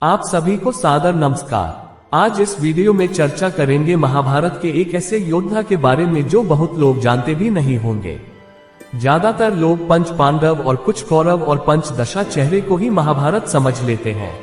आप सभी को सादर नमस्कार। आज इस वीडियो में चर्चा करेंगे महाभारत के एक ऐसे योद्धा के बारे में जो बहुत लोग जानते भी नहीं होंगे। ज्यादातर लोग पंच पांडव और कुछ कौरव और पंचदशा चेहरे को ही महाभारत समझ लेते हैं।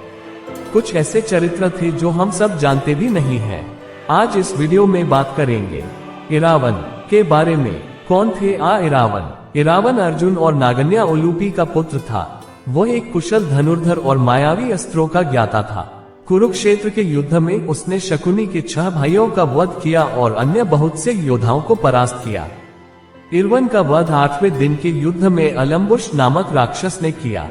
कुछ ऐसे चरित्र थे जो हम सब जानते भी नहीं हैं। आज इस वीडियो में बात करेंगे इरावन के बारे में। कौन थे इरावन? इरावन अर्जुन और नागन्या उलूपी का पुत्र था। वह एक कुशल धनुर्धर और मायावी अस्त्रों का ज्ञाता था। कुरुक्षेत्र के युद्ध में उसने शकुनी के 6 भाइयों का वध किया और अन्य बहुत से योद्धाओं को परास्त किया। इरवन का वध 8वें दिन के युद्ध में अलम्बुश नामक राक्षस ने किया।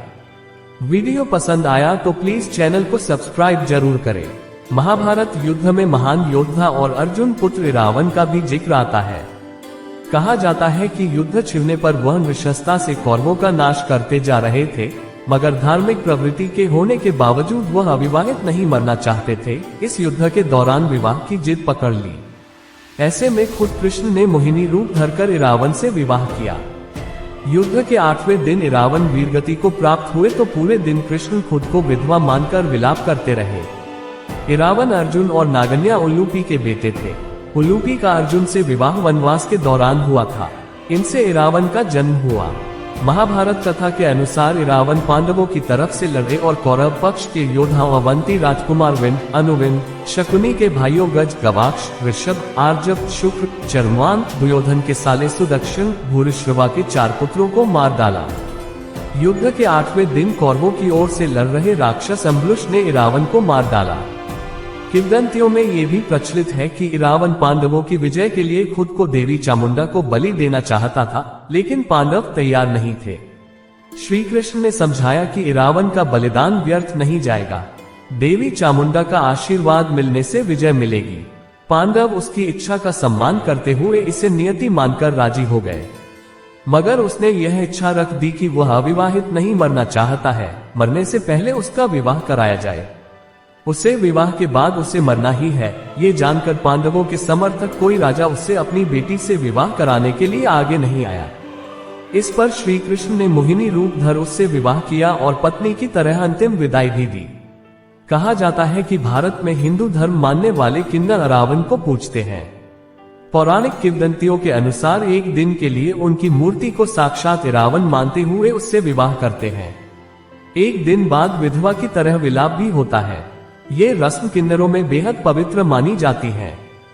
वीडियो पसंद आया तो प्लीज चैनल को सब्सक्राइब जरूर करें। महाभारत युद्ध में महान योद्धा और अर्जुन पुत्र इरावन का भी जिक्र आता है। कहा जाता है कि युद्ध छिड़ने पर वह नृशंसता से कौरवों का नाश करते जा रहे थे, मगर धार्मिक प्रवृत्ति के होने के बावजूद वह अविवाहित नहीं मरना चाहते थे। इस युद्ध के दौरान विवाह की जिद पकड़ ली। ऐसे में खुद कृष्ण ने मोहिनी रूप धरकर इरावन से विवाह किया। युद्ध के 8वें दिन इरावन वीरगति को प्राप्त हुए तो पूरे दिन कृष्ण खुद को विधवा मानकर विलाप करते रहे। इरावन अर्जुन और नागन्या उलूपी के बेटे थे। उलूपी का अर्जुन से विवाह वनवास के दौरान हुआ था। इनसे इरावन का जन्म हुआ। महाभारत कथा के अनुसार इरावन पांडवों की तरफ से लड़े और कौरव पक्ष के योद्धाओं अवंती राजकुमार विंद, अनुविंद, शकुनी के भाइयों गज, गवाक्ष, ऋषभ, आर्जव, शुक्र, चर्मवान, दुर्योधन के साले सुदक्षिण, भूरिश्रवा के 4 पुत्रों को मार डाला। युद्ध के 8वें दिन कौरवों की ओर से लड़ रहे राक्षस अम्बुलुश ने इरावन को मार डाला। किंवदंतियों में ये भी प्रचलित है कि इरावन पांडवों की विजय के लिए खुद को देवी चामुंडा को बलि देना चाहता था, लेकिन पांडव तैयार नहीं थे। श्री कृष्ण ने समझाया कि इरावन का बलिदान व्यर्थ नहीं जाएगा। देवी चामुंडा का आशीर्वाद मिलने से विजय मिलेगी। पांडव उसकी इच्छा का सम्मान करते हुए इसे नियति मानकर राजी हो गए, मगर उसने यह इच्छा रख दी कि वह अविवाहित नहीं मरना चाहता है। मरने से पहले उसका विवाह कराया जाए। उसे विवाह के बाद उसे मरना ही है। ये जानकर पांडवों के समर्थक कोई राजा उससे अपनी बेटी से विवाह कराने के लिए आगे नहीं आया। इस पर श्री कृष्ण ने मोहिनी रूप धर उससे विवाह किया और पत्नी की तरह अंतिम विदाई भी दी। कहा जाता है कि भारत में हिंदू धर्म मानने वाले किन्नर इरावन को पूजते हैं। पौराणिक किंवदंतियों के अनुसार एक दिन के लिए उनकी मूर्ति को साक्षात इरावन मानते हुए उससे विवाह करते हैं। एक दिन बाद विधवा की तरह विलाप भी होता है। ये रस्म किन्नरों में बेहद पवित्र मानी जाती है।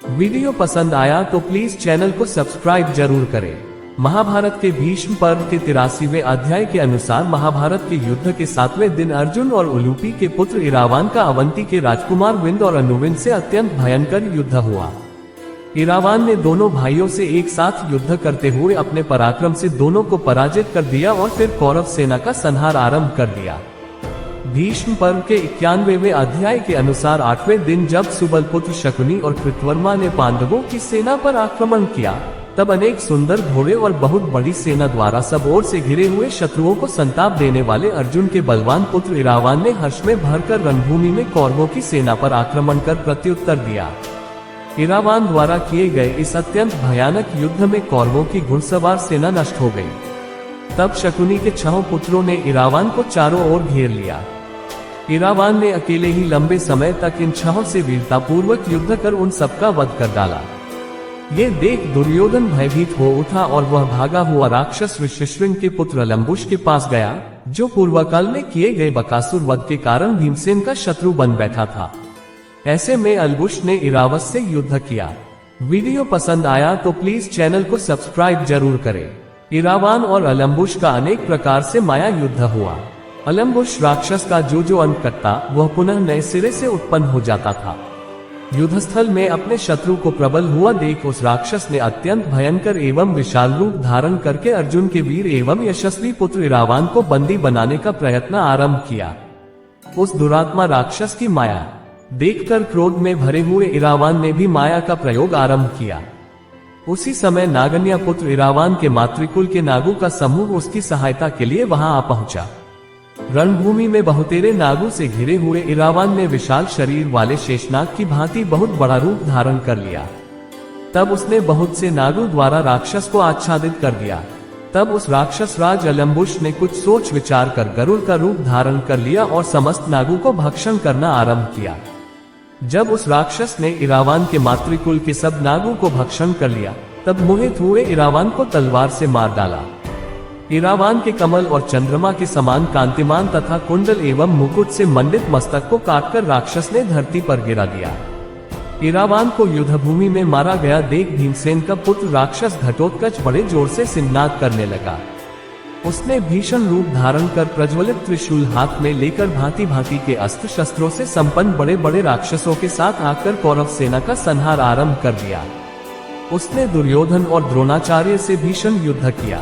वीडियो पसंद आया तो प्लीज चैनल को सब्सक्राइब जरूर करें। महाभारत के भीष्म पर्व के 83वें अध्याय के अनुसार महाभारत के युद्ध के 7वें दिन अर्जुन और उलूपी के पुत्र इरावन का अवंती के राजकुमार विंद और अनुविंद से अत्यंत भयंकर युद्ध हुआ। इरावन ने दोनों भाइयों से एक साथ युद्ध करते हुए अपने पराक्रम से दोनों को पराजित कर दिया और फिर कौरव सेना का संहार आरंभ कर दिया। भीष्म पर्व के 91वें अध्याय के अनुसार 8वें दिन जब सुबलपुत्र शकुनी और कृतवर्मा ने पांडवों की सेना पर आक्रमण किया, तब अनेक सुंदर घोड़े और बहुत बड़ी सेना द्वारा सब ओर से घिरे हुए शत्रुओं को संताप देने वाले अर्जुन के बलवान पुत्र इरावन ने हर्ष में भरकर रणभूमि में कौरवों की सेना पर आक्रमण कर प्रत्युत्तर दिया। इरावन द्वारा किए गए इस अत्यंत भयानक युद्ध में कौरवों की घुड़सवार सेना नष्ट हो गई। तब शकुनी के 6 पुत्रों ने इरावन को चारों ओर घेर लिया। इरावन ने अकेले ही लंबे समय तक इन 6 से वीरतापूर्वक युद्ध कर उन सबका वध कर डाला। ये देख दुर्योधन भयभीत हो उठा और वह भागा हुआ राक्षस ऋषिशृंग के पुत्र अलम्बुश के पास गया, जो पूर्वकाल में किए गए बकासुर वध के कारण भीमसेन का शत्रु बन बैठा था। ऐसे में अलम्बुश ने इरावन से युद्ध किया। वीडियो पसंद आया तो प्लीज चैनल को सब्सक्राइब जरूर करें। इरावन और अलम्बुश का अनेक प्रकार से माया युद्ध हुआ। अलम्बुश राक्षस का जो अंत करता वह पुनः नए सिरे से उत्पन्न हो जाता था। युद्धस्थल में अपने शत्रु को प्रबल हुआ देख उस राक्षस ने अत्यंत भयंकर एवं विशाल रूप धारण करके अर्जुन के वीर एवं यशस्वी पुत्र इरावन को बंदी बनाने का प्रयत्न आरंभ किया। उस दुरात्मा राक्षस की माया देखकर क्रोध में भरे हुए इरावन ने भी माया का प्रयोग आरंभ किया। उसी समय नागन्या पुत्र इरावन के मातृकुल के नागों का समूह उसकी सहायता के लिए वहां आ पहुंचा। रणभूमि में बहुतेरे नागों से घिरे हुए इरावन ने विशाल शरीर वाले शेषनाग की भांति बहुत बड़ा रूप धारण कर लिया। तब उसने बहुत से नागों द्वारा राक्षस को आच्छादित कर दिया। तब उस राक्षस राज अलम्बुश ने कुछ सोच विचार कर गरुड़ का रूप धारण कर लिया और समस्त नागों को भक्षण करना आरंभ किया। जब उस राक्षस ने इरावान के मातृकुल के सब नागों को भक्षण कर लिया, तब मोहित हुए इरावान को तलवार से मार डाला। इरावान के कमल और चंद्रमा के समान कांतिमान तथा कुंडल एवं मुकुट से मंडित मस्तक को काटकर राक्षस ने धरती पर गिरा दिया। इरावान को युद्धभूमि में मारा गया देख भीमसेन का पुत्र राक्षस घटोत्कच बड़े जोर से सिंहनाद करने लगा। उसने भीषण रूप धारण कर प्रज्वलित त्रिशूल हाथ में लेकर भांति भांति के अस्त्र शस्त्रों से संपन्न बड़े बड़े राक्षसों के साथ आकर कौरव सेना का संहार आरंभ कर दिया। उसने दुर्योधन और द्रोणाचार्य से भीषण युद्ध किया।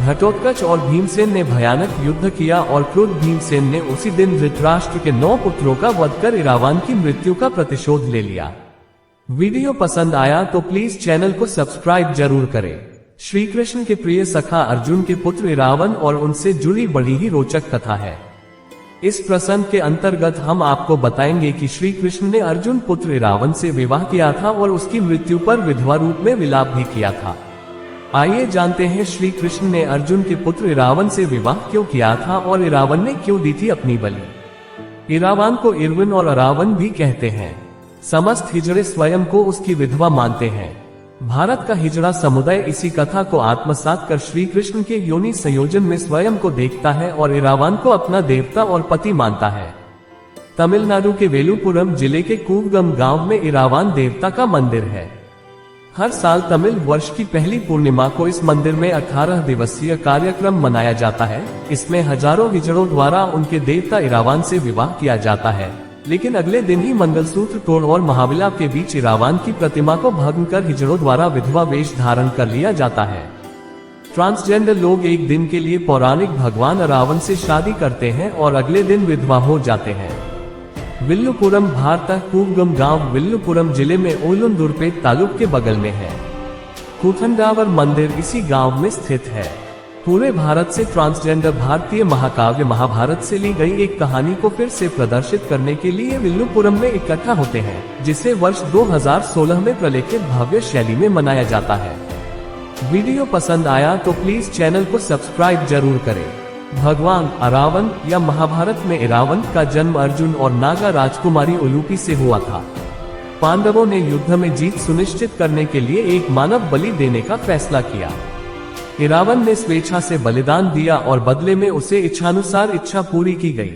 घटोत्कच और भीमसेन ने भयानक युद्ध किया और क्रुद्ध भीमसेन ने उसी दिन धृतराष्ट्र के 9 पुत्रों का वध कर इरावान की मृत्यु का प्रतिशोध ले लिया। वीडियो पसंद आया तो प्लीज चैनल को सब्सक्राइब जरूर करें। श्री कृष्ण के प्रिय सखा अर्जुन के पुत्र इरावन और उनसे जुड़ी बड़ी ही रोचक कथा है। इस प्रसंग के अंतर्गत हम आपको बताएंगे कि श्री कृष्ण ने अर्जुन पुत्र इरावन से विवाह किया था और उसकी मृत्यु पर विधवा रूप में विलाप भी किया था। आइए जानते हैं श्री कृष्ण ने अर्जुन के पुत्र इरावन से विवाह क्यों किया था और इरावन ने क्यों दी थी अपनी बलि। इरावान को इरवन और अरावन भी कहते हैं। समस्त हिजड़े स्वयं को उसकी विधवा मानते हैं। भारत का हिजड़ा समुदाय इसी कथा को आत्मसात कर श्री कृष्ण के योनि संयोजन में स्वयं को देखता है और इरावान को अपना देवता और पति मानता है। तमिलनाडु के वेलुपुरम जिले के कूवगम गांव में इरावान देवता का मंदिर है। हर साल तमिल वर्ष की पहली पूर्णिमा को इस मंदिर में 18 दिवसीय कार्यक्रम मनाया जाता है। इसमें हजारों हिजड़ों द्वारा उनके देवता इरावान से विवाह किया जाता है, लेकिन अगले दिन ही मंगलसूत्र तोड़ और महाविलाप के बीच इरावान की प्रतिमा को भंग कर हिजड़ों द्वारा विधवा वेश धारण कर लिया जाता है। ट्रांसजेंडर लोग एक दिन के लिए पौराणिक भगवान अरावन से शादी करते हैं और अगले दिन विधवा हो जाते हैं। विल्लुपुरम भारत कूवगम गांव विल्लुपुरम जिले में ओलुंदुरपेट तालुक के बगल में है। कूथंडावर मंदिर इसी गांव में स्थित है। पूरे भारत से ट्रांसजेंडर भारतीय महाकाव्य महाभारत से ली गई एक कहानी को फिर से प्रदर्शित करने के लिए विल्लुपुरम में इकट्ठा होते हैं, जिसे वर्ष 2016 में प्रलेखित भव्य शैली में मनाया जाता है। वीडियो पसंद आया तो प्लीज चैनल को सब्सक्राइब जरूर करें। भगवान अरावन या महाभारत में इरावन का जन्म अर्जुन और नागा राजकुमारी उलूपी से हुआ था। पांडवों ने युद्ध में जीत सुनिश्चित करने के लिए एक मानव बलि देने का फैसला किया। इरावन ने स्वेच्छा से बलिदान दिया और बदले में उसे इच्छानुसार इच्छा पूरी की गई।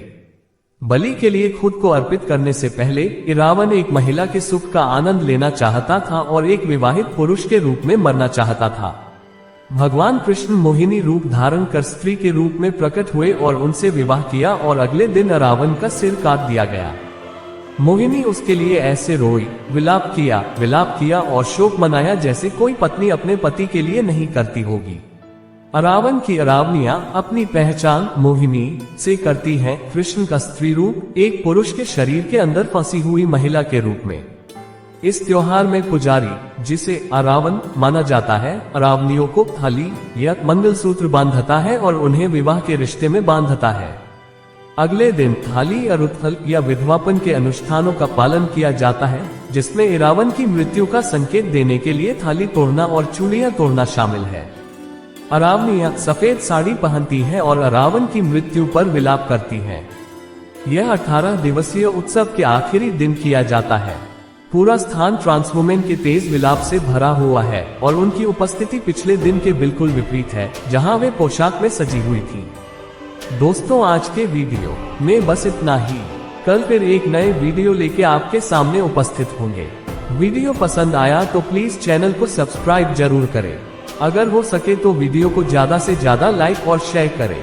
बलि के लिए खुद को अर्पित करने से पहले इरावन एक महिला के सुख का आनंद लेना चाहता था और एक विवाहित पुरुष के रूप में मरना चाहता था। भगवान कृष्ण मोहिनी रूप धारण कर स्त्री के रूप में प्रकट हुए और उनसे विवाह किया और अगले दिन अरावन का सिर काट दिया गया। मोहिनी उसके लिए ऐसे रोई, विलाप किया और शोक मनाया जैसे कोई पत्नी अपने पति के लिए नहीं करती होगी। अरावन की अरावनिया अपनी पहचान मोहिनी से करती हैं कृष्ण का स्त्री रूप एक पुरुष के शरीर के अंदर फंसी हुई महिला के रूप में। इस त्योहार में पुजारी, जिसे अरावन माना जाता है, अरावनियों को थाली या मंगलसूत्र बांधता है और उन्हें विवाह के रिश्ते में बांधता है। अगले दिन थाली या रुथल या विधवापन के अनुष्ठानों का पालन किया जाता है, जिसमें इरावन की मृत्यु का संकेत देने के लिए थाली तोड़ना और चूड़ियां तोड़ना शामिल है। अरावनिया सफेद साड़ी पहनती है और अरावन की मृत्यु पर विलाप करती है। यह 18 दिवसीय उत्सव के आखिरी दिन किया जाता है। पूरा स्थान ट्रांस वुमेन के तेज विलाप से भरा हुआ है और उनकी उपस्थिति पिछले दिन के बिल्कुल विपरीत है, जहां वे पोशाक में सजी हुई थी। दोस्तों, आज के वीडियो में बस इतना ही। कल फिर एक नए वीडियो लेके आपके सामने उपस्थित होंगे। वीडियो पसंद आया तो प्लीज चैनल को सब्सक्राइब जरूर करें। अगर हो सके तो वीडियो को ज्यादा से ज्यादा लाइक और शेयर करें।